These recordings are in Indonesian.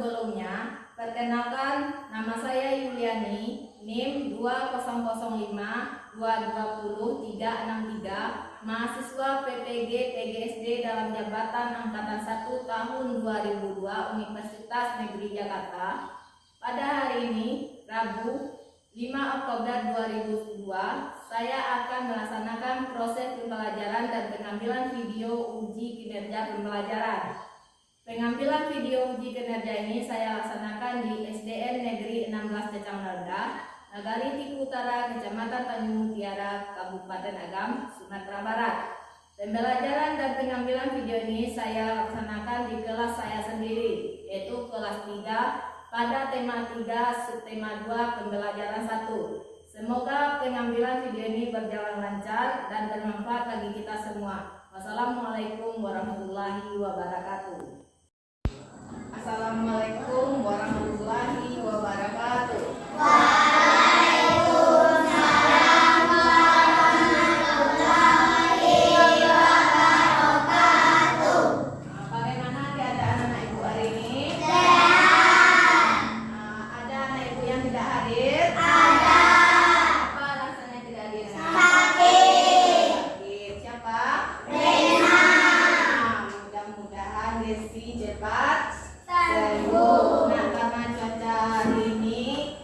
sebelumnya, perkenalkan nama saya Yuliani, NIM 2020220-363, mahasiswa PPG PGSD dalam jabatan Angkatan 1 tahun 2002 Universitas Negeri Jakarta. Pada hari ini, Rabu 5 Oktober 2002, saya akan melaksanakan proses pembelajaran dan pengambilan video uji kinerja pembelajaran. Pengambilan video uji kinerja ini saya laksanakan di SDN Negeri 16 Cecang Nerda, Nagari Tiku Utara, Kecamatan Tanjung Mutiara, Kabupaten Agam, Sumatera Barat. Pembelajaran dan pengambilan video ini saya laksanakan di kelas saya sendiri, yaitu kelas 3 pada tema 3 subtema 2 pembelajaran 1. Semoga pengambilan video ini berjalan lancar dan bermanfaat bagi kita semua. Wassalamualaikum warahmatullahi wabarakatuh. Assalamualaikum warahmatullahi wabarakatuh. Waalaikumsalam warahmatullahi wabarakatuh. Bagaimana keadaan anak ibu hari ini? Sehat. Ada anak ibu yang tidak hadir? Ada. Apa alasannya tidak hadir? Sakit. Sakit. Siapa? Rena. Mudah-mudahan Desi cepat Sembuh. Nah, karena cuaca hari ini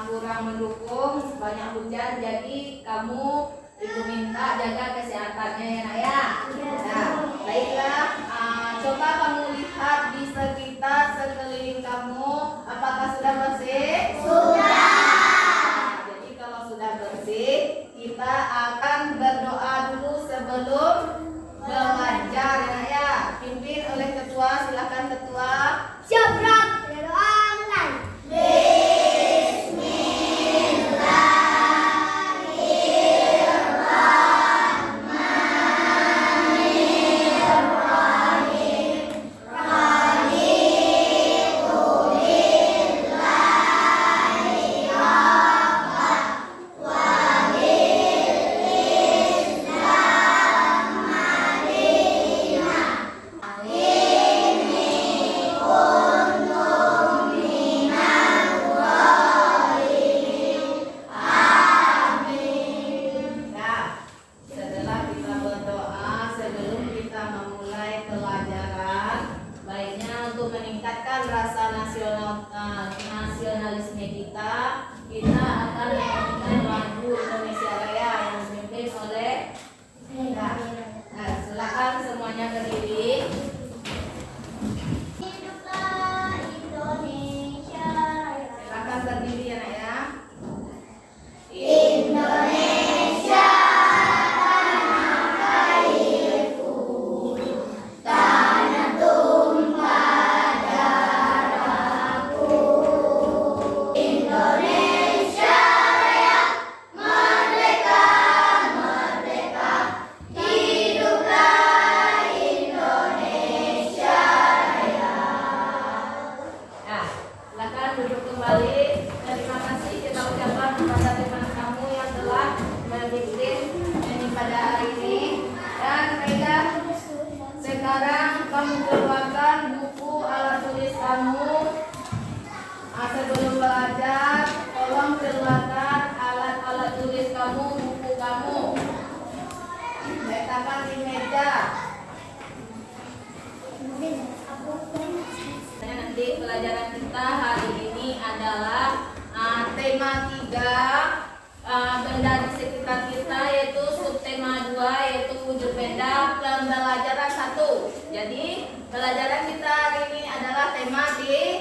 kurang mendukung, banyak hujan, jadi kamu ibu minta jaga kesehatannya ya nak ya. Nah, baiklah, coba kamu lihat di sekitar sekeliling kamu, apakah sudah bersih? Sudah. Jadi kalau sudah bersih, kita akan berdoa dulu sebelum belajar ya nak ya. Pimpin oleh ketua, silakan ketua. Siap, Bram. Berdoa mulai. Nasionalisme kita akan menyanyikan lagu Indonesia Raya yang dipimpin oleh silakan semuanya berdiri. Hiduplah Indonesia Raya. Silakan berdiri ya nak ya. Indonesia tanah airku, tanah tumpah darahku. Indonesia Raya, merdeka, merdeka. Hiduplah Indonesia Raya. Nah, silakan duduk kembali. Terima kasih kita ucapkan kepada teman kamu yang telah memimpin ini pada hari ini. Dan baiklah, sekarang kamu keluarkan buku alat tulis kamu. Sebelum belajar, tolong keluarkan alat-alat tulis kamu, buku kamu. Letakkan di meja. Nanti pelajaran kita hari ini adalah tema 3 benda di sekitar kita, yaitu subtema 2 yaitu wujud benda pembelajaran 1. Jadi pelajaran kita hari ini adalah tema 3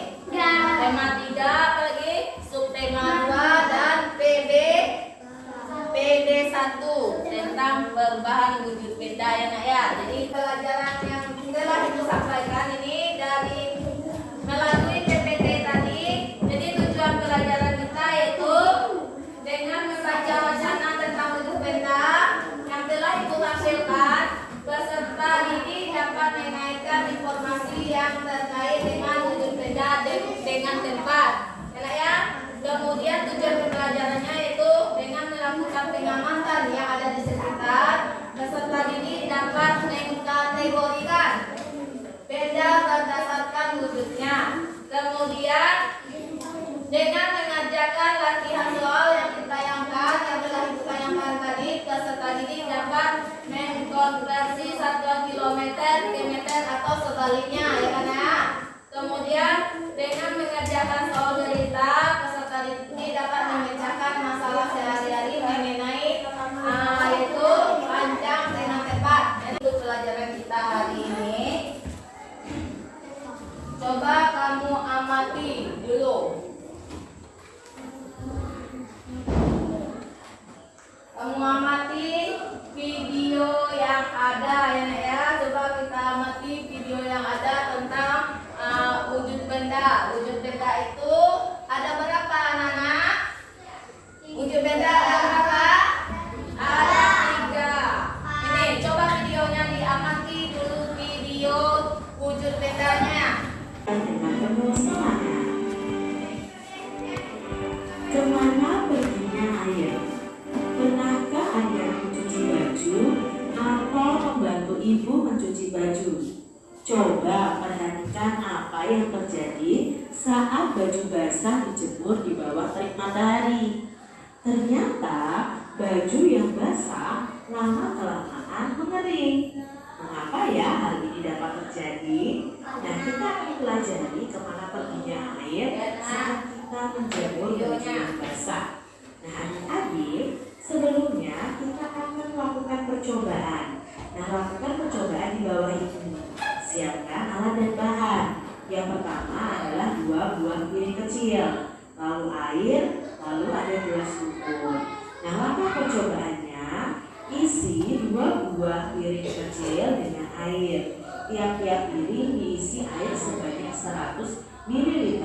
lagi subtema 2 dan PD 1 tentang perubahan wujud benda ya nak ya. Jadi pelajaran yang telah ibu sampaikan ini dari melalui PPT tadi. Jadi tujuan pelajaran kita yaitu dengan membaca wacana tentang wujud benda yang telah ibu hasilkan, peserta didik dapat mengaitkan informasi yang terkait dengan wujud benda dengan tempat. Ya, Dengan mengerjakan latihan soal yang ditayangkan, yang telah ditayangkan tadi, peserta didik dapat mengkonversi satuan kilometer ke meter atau sebaliknya, ya kan ya. Kemudian dengan mengerjakan soal derita, peserta didik dapat memecahkan masalah sehari-hari mengenai yaitu panjang dengan tepat. Itu pelajaran kita hari ini. Coba kamu amati dulu. Kamu amati video yang ada ya Nak ya. Coba kita amati video yang ada tentang wujud benda. Wujud benda itu ada berapa anak-anak? Wujud benda ada berapa? Ada 3. Ini coba videonya diamati dulu, video wujud bendanya. Dengan penuh semangat. Kemana perginya air? Pernahkah Anda mencuci baju atau membantu ibu mencuci baju? Coba perhatikan apa yang terjadi saat baju basah dijemur di bawah terik matahari. Ternyata baju yang basah lama-kelamaan mengering. Mengapa ya hal ini dapat terjadi? Nah, kita akan pelajari kemana perginya air saat kita menjemur baju yang basah. Nah, adik-adik, sebelumnya kita akan melakukan percobaan. Nah, lakukan percobaan di bawah ini. Siapkan alat dan bahan. Yang pertama adalah 2 buah piring kecil, lalu air, lalu ada gelas ukur. Nah, langkah percobaannya, isi 2 buah piring kecil dengan air. Tiap-tiap piring diisi air sebanyak 100 ml.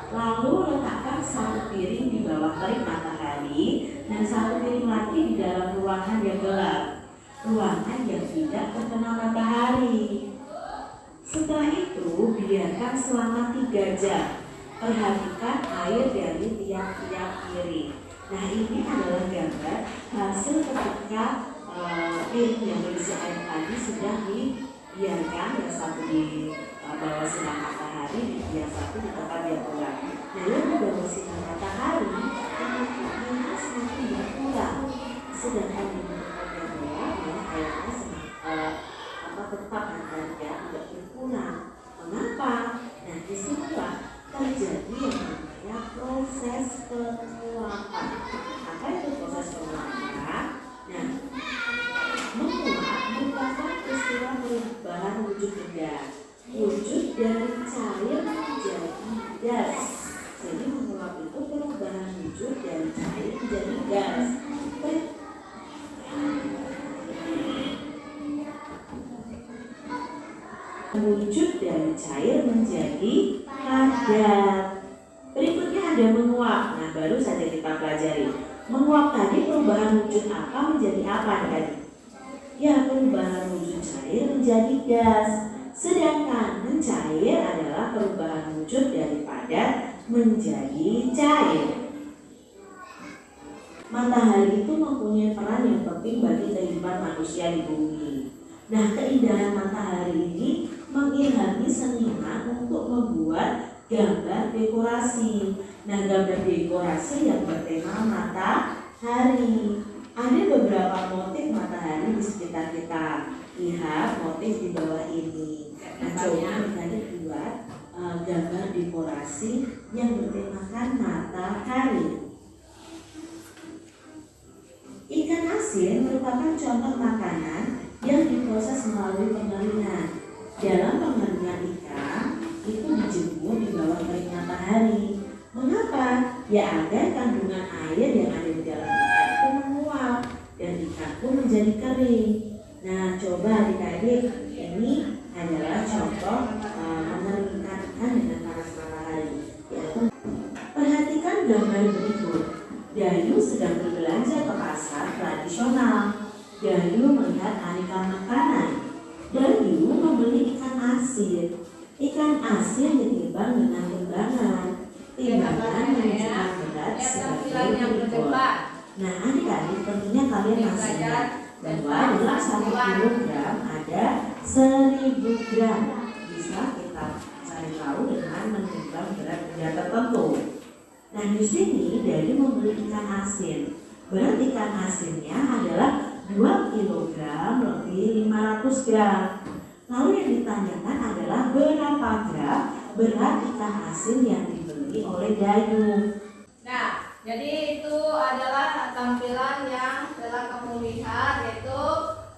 Lalu letakkan 1 piring di bawah terik matahari dan 1 piring lagi di dalam ruangan yang gelap, ruangan yang tidak terkena matahari. Setelah itu biarkan selama 3 jam. Perhatikan air dari tiap-tiap piring. Nah, ini adalah gambar hasil ketika piring yang berisi air tadi sudah dibiarkan, yang satu di bawah sinar matahari, yang satu di tempat yang gelap. Nah, yang di bawah sinar matahari airnya semakin berkurang, sedangkan di tempat yang gelap airnya tetap harganya tidak berkurang. Mengapa? Nah, disinilah terjadi yang namanya proses penguapan. Apa itu proses penguapan? Nah, menguap merupakan peristiwa perubahan wujud benda. Wujud dari cair menjadi gas. Jadi menguap itu perubahan wujud dari cair menjadi gas. Wujud dari cair menjadi padat. Berikutnya ada menguap. Nah, baru saja kita pelajari. Menguap tadi perubahan wujud apa menjadi apa tadi? Ya, perubahan wujud cair menjadi gas. Sedangkan mencair adalah perubahan wujud dari padat menjadi cair. Matahari itu mempunyai peran yang penting bagi kehidupan manusia di bumi. Nah, keindahan matahari ini mengilhami seniman untuk membuat gambar dekorasi. Nah, gambar dekorasi yang bertema matahari. Ada beberapa motif matahari di sekitar kita. Lihat motif di bawah ini. Nah, coba kita buat gambar dekorasi yang bertemakan matahari. Ikan asin merupakan contoh makanan yang diproses melalui pengeringan. Dalam pengeringan ikan itu dijemur di bawah terik matahari. Mengapa? Ya, agar kandungan air yang ada di dalam ikan itu menguap dan ikan pun menjadi kering. Nah, coba adik-adik, ini adalah contoh mengeringkan ikan dengan panas matahari. Perhatikan gambar berikut. Dayu sedang berbelanja ke pasar tradisional. Dayu melihat aneka makanan. Dayu membeli ikan asin. Ikan asin ditimbang dengan timbangan. Timbangan menunjukkan berat sebagai berikut. Nah, adik-adik tentunya kalian masih ingat bahwa dalam 1 kilogram ada 1000 gram. Bisa kita cari tahu dengan menimbang berat benda tertentu. Dan di sini Dewi membeli ikan asin. Berat ikan asinnya adalah 2 kg lebih 500 gram. Lalu yang ditanyakan adalah berapa gram berat ikan asin yang dibeli oleh Dayu. Nah, jadi itu adalah tampilan yang telah kamu lihat, yaitu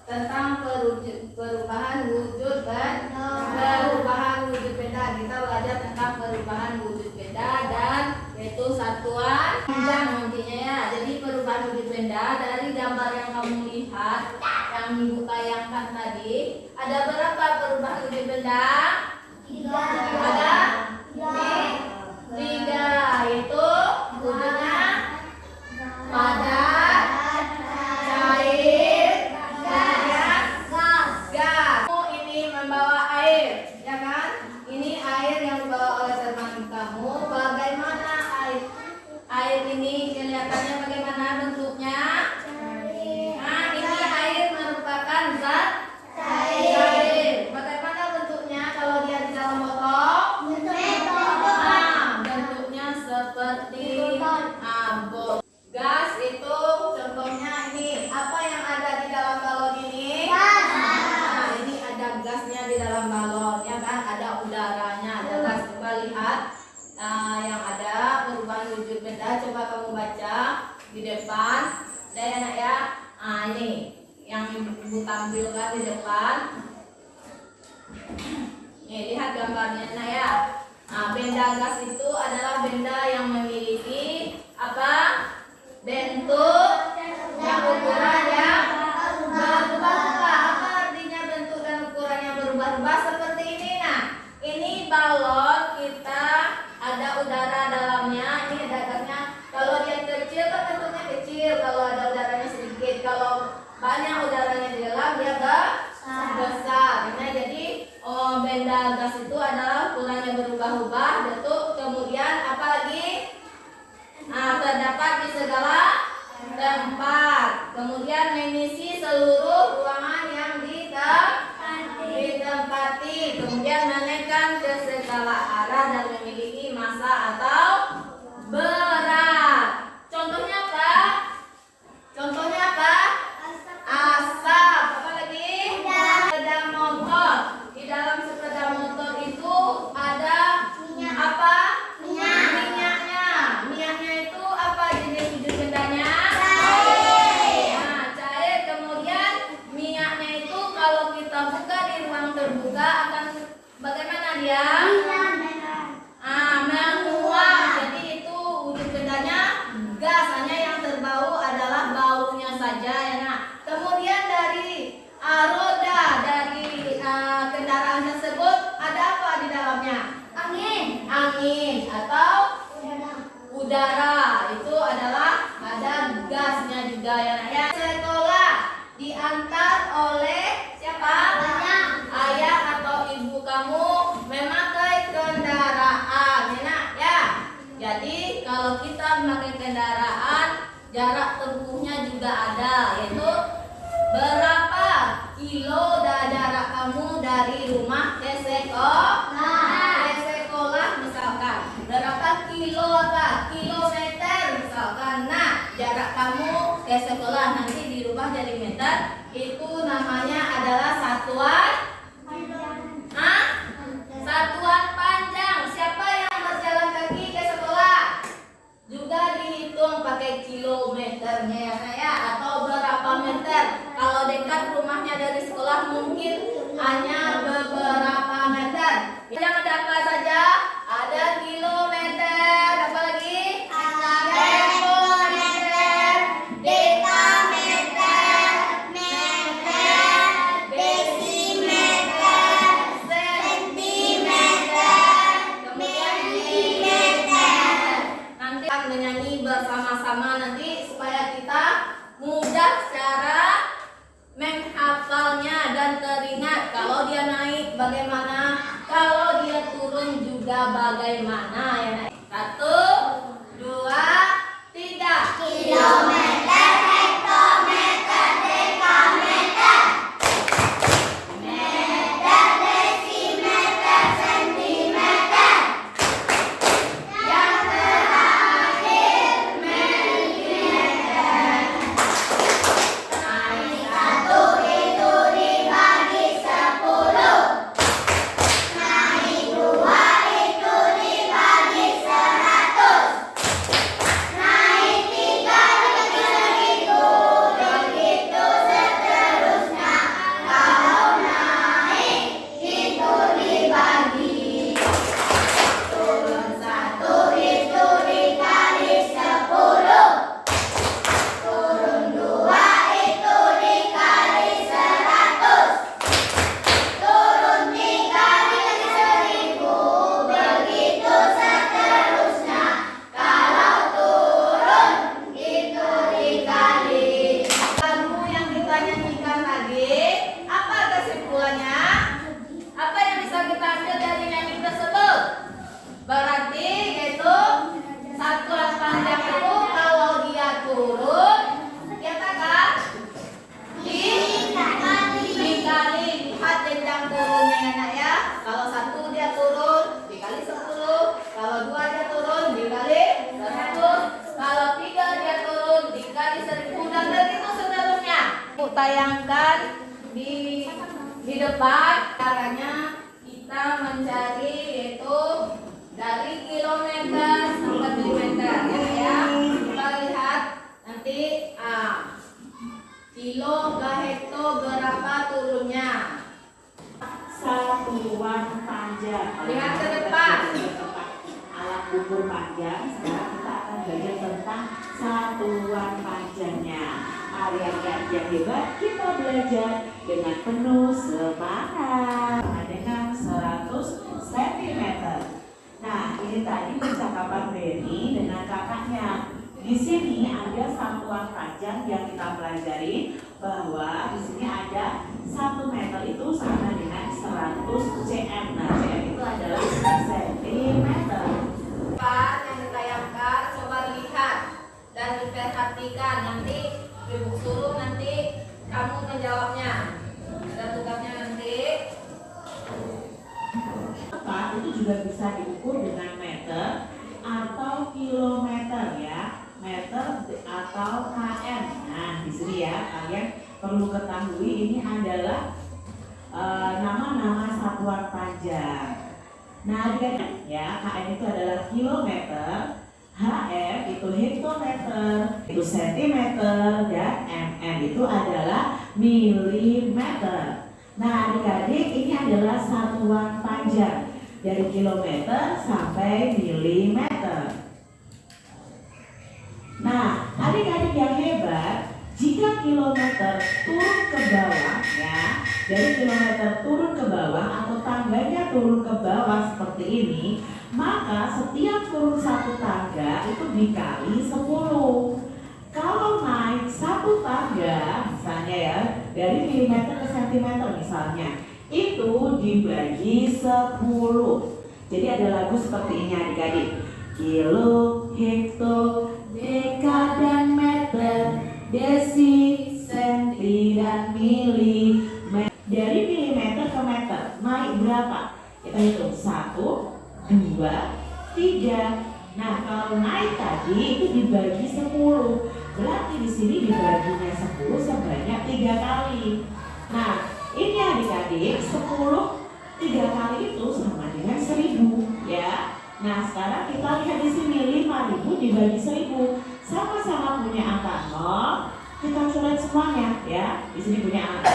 tentang perubahan wujud dan perubahan wujud benda. Kita belajar tentang perubahan wujud benda dan yaitu satuan panjang nantinya ya. Jadi perubahan wujud benda dari gambar yang kamu lihat, yang ibu tayangkan tadi, ada berapa perubahan wujud benda? Ada 3, yaitu wujudnya padat, cair, kemudian gas. Ini membawa air, ya kan? Ini air yang dibawa oleh teman kamu. Bagaimana air ini kelihatannya bagaimana bentuknya? Nah, ini air merupakan zat cair. Bagaimana bentuknya kalau dia di dalam botol? Bentuknya seperti botol. Gas itu contohnya ini. Apa yang ada di dalam balon ini? Nah, ini ada gasnya di dalam balon, ya kan? Ada udaranya, ada gas. Coba lihat yang ada perubahan wujud benda. Coba kamu baca di depan. Ada ya nak ya? Ini yang ibu tampilkan di depan. Nih, lihat gambarnya nak ya. Benda gas itu adalah benda yang memiliki apa? Bentuk yang ukuran yang berubah-ubah. Apa artinya bentuk dan ukuran yang berubah-ubah seperti ini? Nah, ini balon kita ada udara dalamnya, ini ada gasnya. Kalau dia kecil kan bentuknya kecil, kalau ada udaranya sedikit. Kalau banyak udaranya di dalam dia besar. Nah, jadi benda gas itu adalah ukurannya berubah-ubah bentuk. Kemudian apa lagi? Terdapat di segala tempat. Kemudian mengisi seluruh ruangan yang ditempati. Kemudian menekan ke segala arah dan memiliki massa atau berat. Contohnya apa? Contohnya apa? Asap. Apa lagi? Sepeda motor. Di dalam sepeda motor itu ada apa? Minyaknya. Minyaknya itu apa jenis wujud bendanya? Cair. Kemudian minyaknya itu kalau kita buka di ruang terbuka akan bagaimana dia? Menguap. Jadi itu wujud bendanya gas. Hanya yang terbau adalah baunya saja ya nak. Kemudian dari roda dari kendaraan tersebut ada apa di dalamnya? Angin atau udara. Itu adalah ada gasnya juga ya nak ya. Sekolah diantar oleh siapa? Ayah atau ibu kamu memakai kendaraan ya nak ya. Jadi kalau kita memakai kendaraan, jarak tempuhnya juga ada, yaitu berapa kilo jarak kamu dari rumah ke sekolah misalkan. Berapa kilo kilometer misalkan. Nah, jarak kamu ke sekolah nanti dirubah jadi meter. Itu namanya adalah satuan satuan panjang. Siapa yang berjalan kaki ke sekolah juga dihitung pakai kilometernya ya nak ya, atau berapa meter. Kalau dekat rumahnya dari sekolah mungkin hanya beberapa meter. Yang ada apa saja? Ada kilometer, apa lagi? Dekometer, Dekameter, meter, desimeter, sentimeter, milimeter. Nanti akan menyanyi bersama-sama nanti supaya kita mudah cara menghafalnya dan teringat. Kalau dia naik bagaimana, kalau dia turun juga bagaimana ya nak. 1, 2, 3. Kilometer, hektometer, dekameter, meter, desimeter, sentimeter. Yang terakhir panjang itu kalau dia turun, katakan dikali. Lihat jenjang turunnya ya nak ya. Kalau 1 dia turun dikali 10. Kalau 2 dia turun dikali 100. Kalau 3 dia turun dikali 1000 dan begitu seterusnya. Bu tayangkan di depan. Caranya kita mencari yaitu dari kilometer sampai milimeter ya. Kita lihat nanti kilo ke hekto berapa turunnya. Satuan panjang. Lihat ke depan. Alat ukur panjang. Sekarang kita akan belajar tentang satuan panjangnya. Adik-adik yang hebat, kita belajar dengan penuh semangat. Dengan 100 cm. Nah, ini tadi percakapan Benny dengan kakaknya. Di sini ada satuan panjang yang kita pelajari bahwa di sini ada 1 meter itu sama dengan 100 cm. Nah, cm itu adalah sentimeter. Pak yang ditayangkan coba lihat dan diperhatikan, nanti ibu suruh nanti kamu menjawabnya. Ada tugasnya nanti. Itu juga bisa diukur dengan meter atau kilometer ya, meter atau km. Nah, di sini ya kalian perlu ketahui ini adalah nama-nama satuan panjang. Nah, ya km itu adalah kilometer, hm itu hektometer, itu sentimeter, dan mm itu adalah milimeter. Nah, adik-adik ini adalah satuan panjang dari kilometer sampai milimeter. Nah, adik-adik yang hebat, jika kilometer turun ke bawah ya, dari kilometer turun ke bawah atau tangganya turun ke bawah seperti ini, maka setiap turun 1 tangga itu dikali 10. Kalau naik 1 tangga, misalnya ya, dari milimeter ke sentimeter misalnya, itu dibagi 10. Jadi ada lagu seperti ini adik-adik. Kilo, hekto, deka dan meter, desi, senti dan mili. Dari milimeter ke meter naik berapa? Kita hitung 1, 2, 3. Nah, kalau naik tadi itu dibagi 10. Berarti di sini dibaginya 10 sebanyak 3 kali. Nah, ini adik-adik 10 3 kali itu sama dengan 1000 ya. Nah, sekarang kita lihat di sini 5000 dibagi 10 sama-sama punya angka 0. Kita coret semuanya ya. Di sini punya angka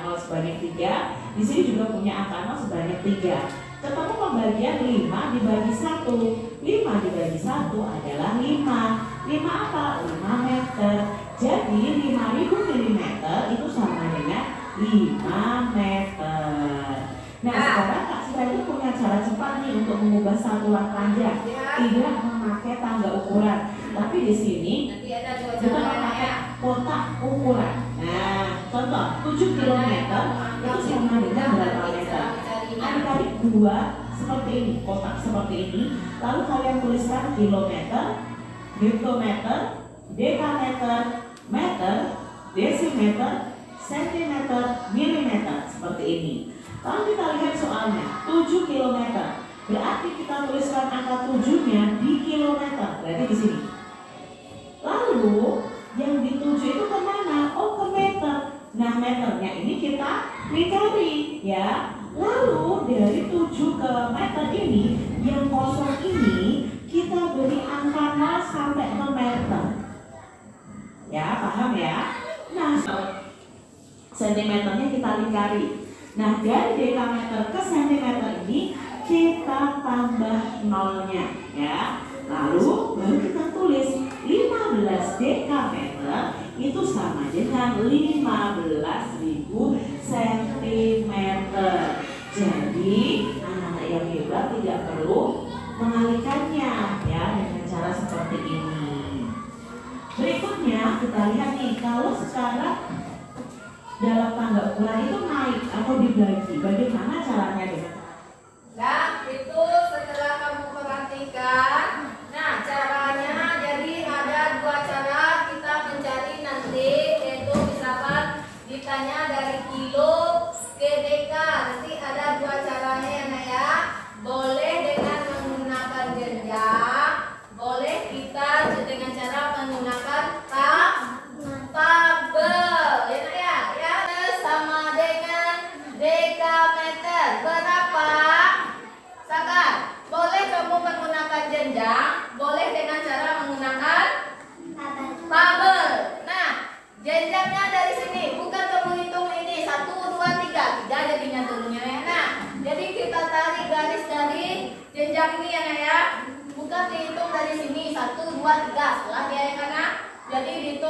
0 sebanyak 3, di sini juga punya angka 0 sebanyak 3. Ketemu pembagian 5 dibagi 1. 5 dibagi 1 adalah 5. 5 apa? 5 meter. Jadi 5000 mm itu sama dengan 5 meter. Nah, sekarang Kak Sita itu punya cara cepat nih untuk mengubah satuan panjang. Tidak memakai tangga ukuran, tapi di sini Nanti ada dua kita cara memakai ya. kotak ukuran. Nah, contoh 7 km itu sama dengan berapa meter? Adik-adik buat seperti ini, kotak seperti ini. Lalu kalian tuliskan kilometer, hektometer, dekameter, meter, desimeter, sentimeter, milimeter seperti ini. Lalu kita lihat soalnya 7 km. Berarti kita tuliskan angka 7-nya di kilometer. Berarti di sini. Lalu yang di 7 itu kemana? Oh, ke meter. Nah, meternya ini kita lingkari ya. Lalu dari 7 ke meter ini, yang kosong ini kita beri angka 0 sampai ke meter. Ya, paham ya? Nah, sentimeternya kita lingkari. Nah, dari dekameter ke sentimeter ini kita tambah nolnya ya. Lalu baru kita tulis 15 dekameter itu sama dengan 15.000 sentimeter. Jadi anak-anak yang hebat tidak perlu mengalihkannya ya dengan cara seperti ini. Berikutnya kita lihat nih, kalau sekarang dalam tangga ukuran itu naik atau dibagi, bagaimana caranya dengan? Nah, itu setelah kamu perhatikan, nah caranya jadi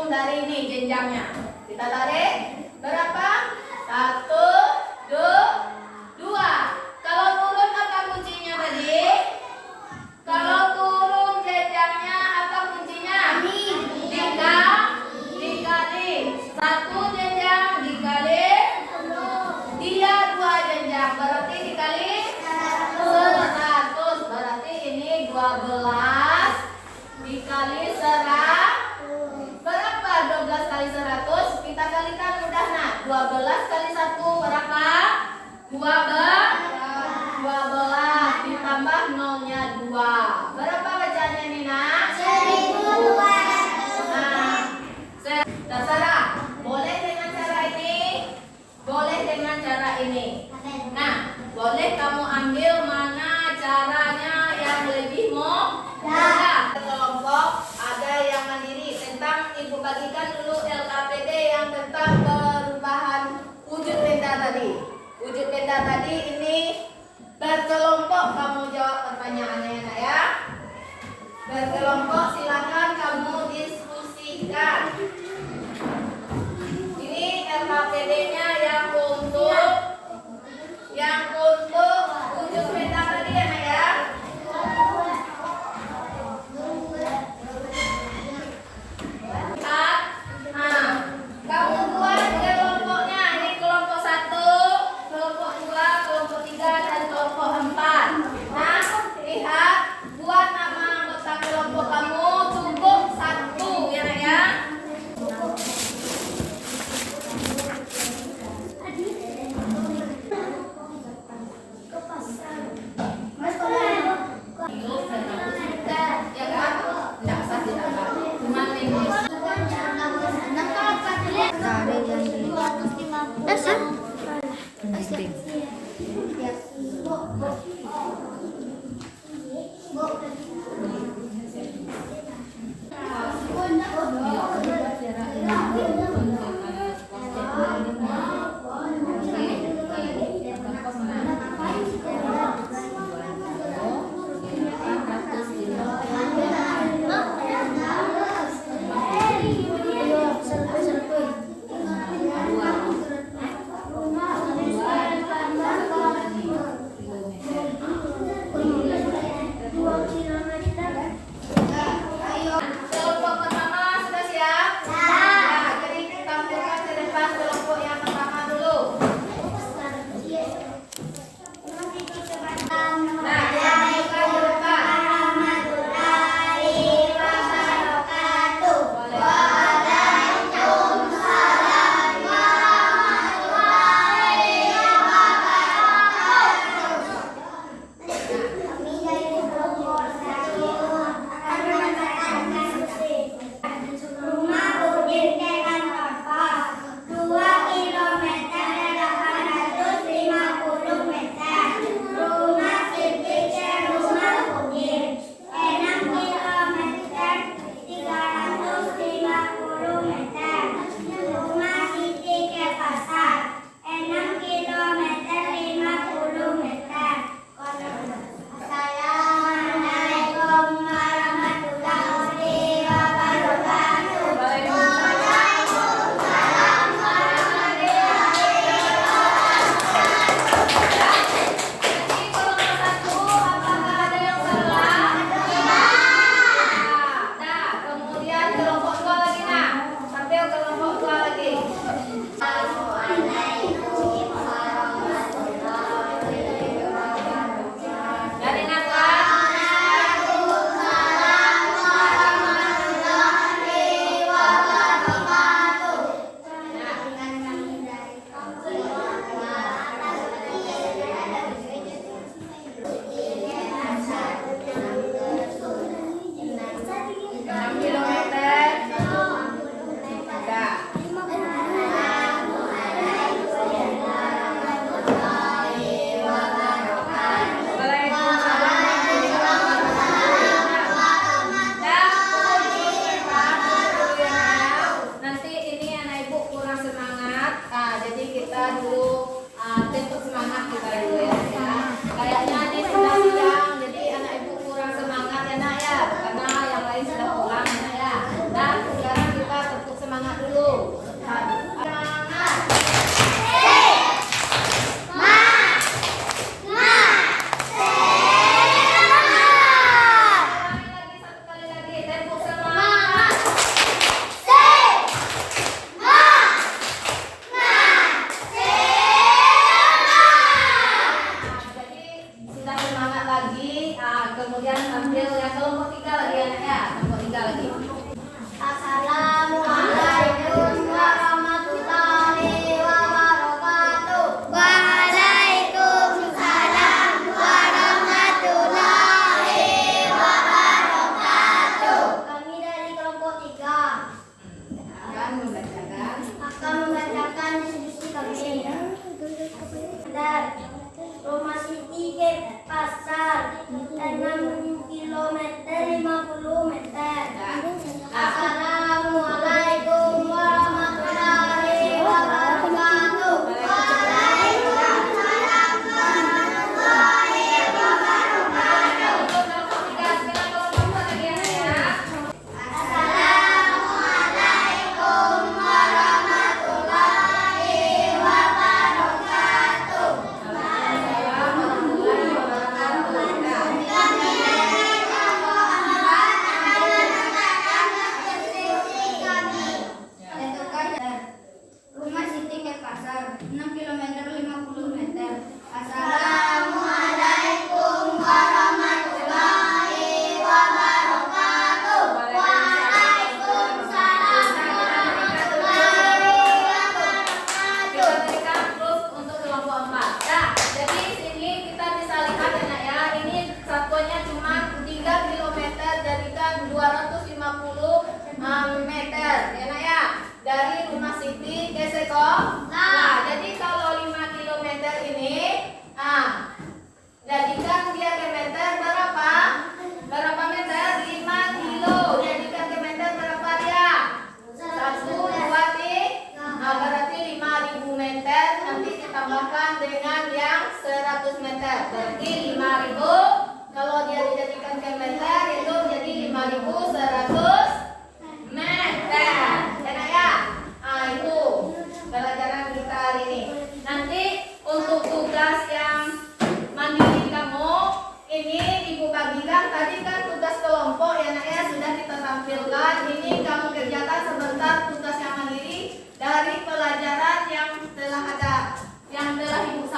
hitung dari ini jenjangnya. Kita tarik. Berapa? 1, 2. Kalau turun apa kuncinya tadi? Kalau turun jenjangnya apa kuncinya? Dikali. 1 jenjang dikali. Dia 2 jenjang. Berarti dikali 100. Berarti ini 12 dikali 100. Berapa 12 kali 100? Kita kalikan mudah nak. 12 kali 1 berapa? 12 ditambah nolnya 2. Berapa bacanya nih nak? 1200. Nah, terserah. Boleh dengan cara ini, boleh dengan cara ini. Nah, boleh kamu ambil mana caranya yang lebih mudah. Kelompok ada yang mandiri. Tentang ibu bagikan dulu LKPD yang tentang perubahan wujud benda tadi. Wujud benda tadi ini berkelompok, kamu jawab pertanyaannya nak ya. Berkelompok silakan kamu diskusikan. Ini LKPD-nya yang untuk wujud benda tadi ya nak ya. Nah, kamu buat kelompoknya. Ini kelompok 1, kelompok 2, kelompok 3, dan kelompok 4. Nah, lihat, buat nama anggota kelompok kamu cukup 1 ya nak ya. Ya kan? Tidak usah ditambah. Cuma ini.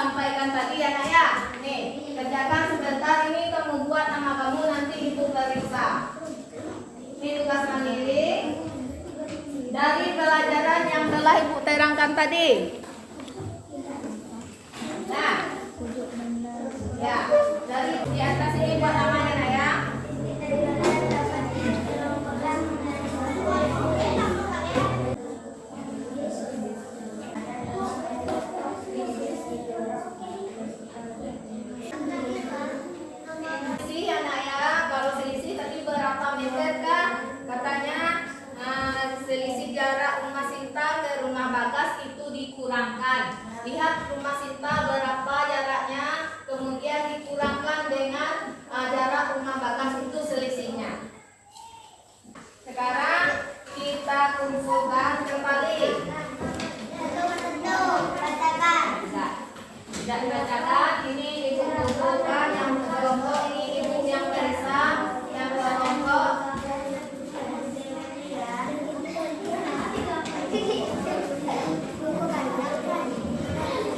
sampaikan tadi ya nak ya. Nih, kerjakan sebentar ini kamu buat nama kamu nanti ibu periksa. Ini tugas mandiri dari pelajaran yang telah ibu terangkan tadi. Nah, ya, dari di atas ini buat namanya nak ya. Selisih ya nak ya, kalau selisih tadi berapa meter kan? Katanya selisih jarak rumah Sinta ke rumah Bagas itu dikurangkan. Lihat rumah Sinta berapa jaraknya, kemudian dikurangkan dengan jarak rumah Bagas itu selisihnya. Sekarang kita kumpulkan kembali. Tidak dibacakan, ini ibu kumpulkan yang kelompok, ini ibu yang periksa, yang kelompok.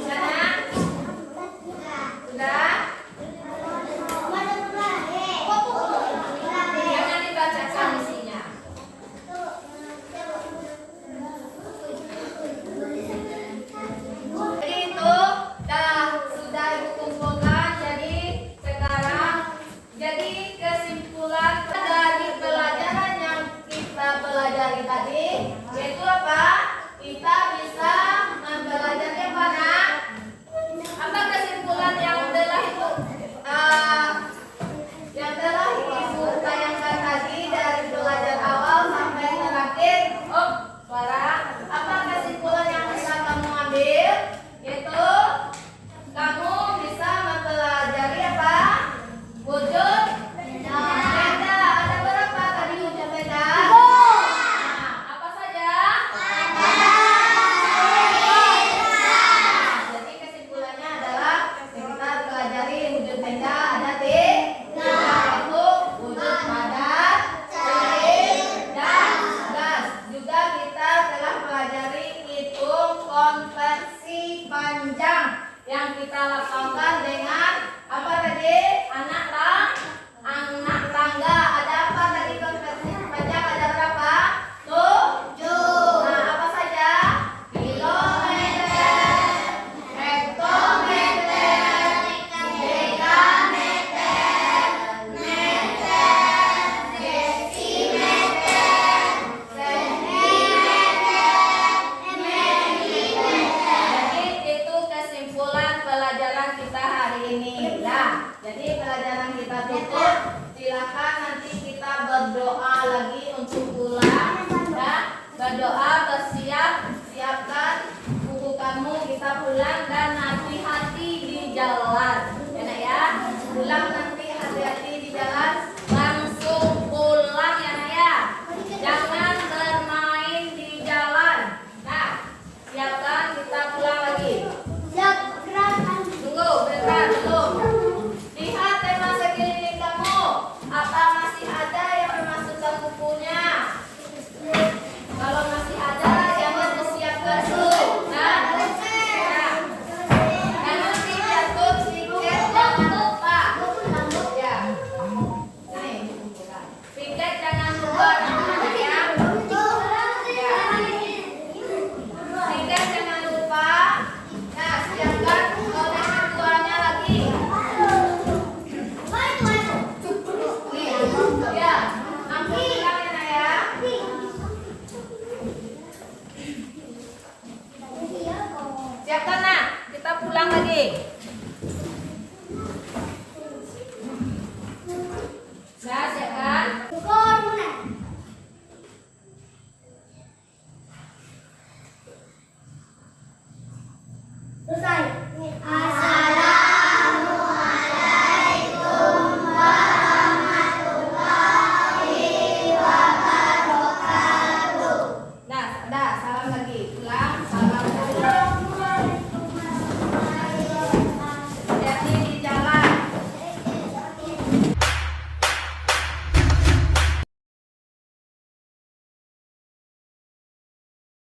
Sana? Sudah? Jangan dibacakan isinya. Jadi itu sudah ibu kumpulkan. Jadi sekarang jadi kesimpulan dari pelajaran yang kita pelajari tadi yaitu apa? Kita bisa